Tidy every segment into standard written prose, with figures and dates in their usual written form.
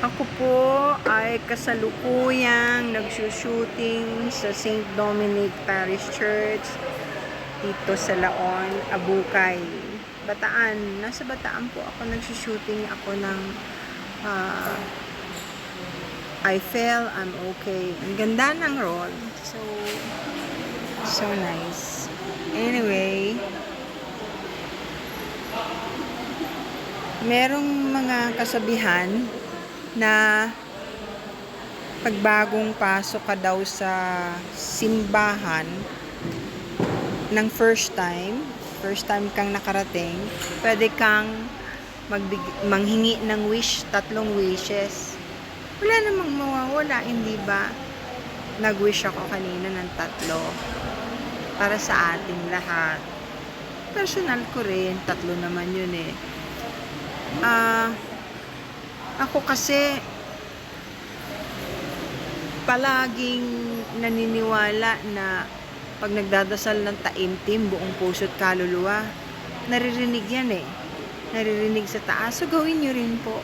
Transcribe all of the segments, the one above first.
Ako po ay kasalukuyang nagsushooting sa St. Dominic Parish Church dito sa Laon, Abukay, Bataan. Nasa Bataan po ako nagsushooting ako ng uh, I fell, I'm okay. Ang ganda ng role. So nice. Anyway, merong mga kasabihan na pagbagong pasok ka daw sa simbahan ng first time kang nakarating, pwede kang manghingi ng wish, 3 wishes. Wala namang mawawala, hindi ba? Nag-wish ako kanina ng 3 para sa ating lahat. Personal ko rin, 3 naman yun eh. Ako kasi palaging naniniwala na pag nagdadasal ng taimtim, buong puso't kaluluwa, naririnig yan eh. Naririnig sa taas. So gawin nyo rin po.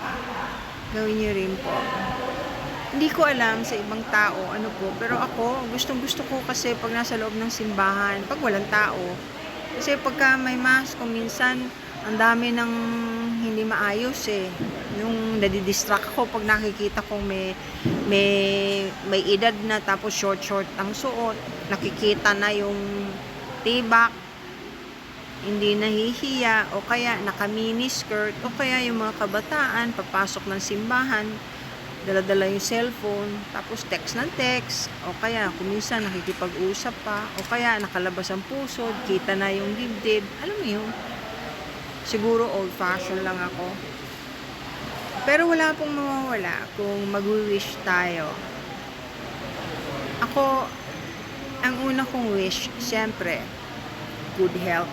Gawin nyo rin po. Hindi ko alam sa ibang tao ano po, pero ako gustong gusto ko kasi pag nasa loob ng simbahan, pag walang tao. Kasi pagka may mass, kung minsan ang dami ng hindi maayos eh. Yung nadidistract ko pag nakikita kong may edad na tapos short ang suot, nakikita na yung tibak, hindi nahihiya, o kaya naka-mini skirt, o kaya yung mga kabataan papasok ng simbahan, dala-dala yung cellphone, tapos text ng text, o kaya kung minsan nakikipag-usap pa, o kaya nakalabas ang pusod, kita na yung dibdib, alam mo yun. Siguro old-fashioned lang ako. Pero wala pong mawawala kung mag-wish tayo. Ako, ang una kong wish, siyempre, good health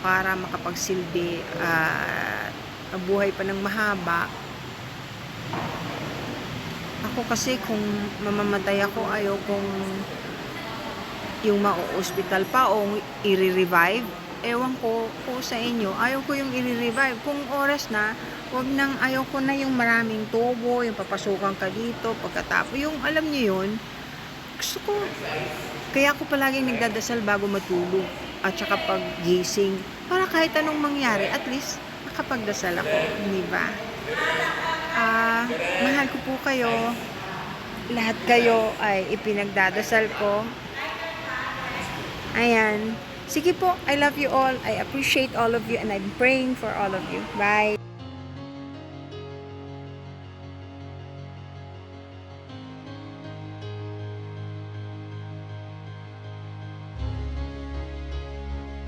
para makapagsilbi mabuhay pa ng mahaba. Ako kasi kung mamamatay ako, ayaw kong yung ma-hospital pa o i-revive. Ewan ko sa inyo, ayaw ko yung i-revive. Kung oras na, wag nang, ayaw ko na yung maraming tubo, yung papasukan ka dito, pagkatapos, yung alam niyo yun, gusto ko, kaya ako palaging nagdadasal bago matulog, at saka pag gising, para kahit anong mangyari, at least, nakapagdasal ako, hindi ba? Mahal ko po kayo, lahat kayo ay ipinagdadasal ko. Ayan. Sige po, I love you all. I appreciate all of you and I'm praying for all of you. Bye!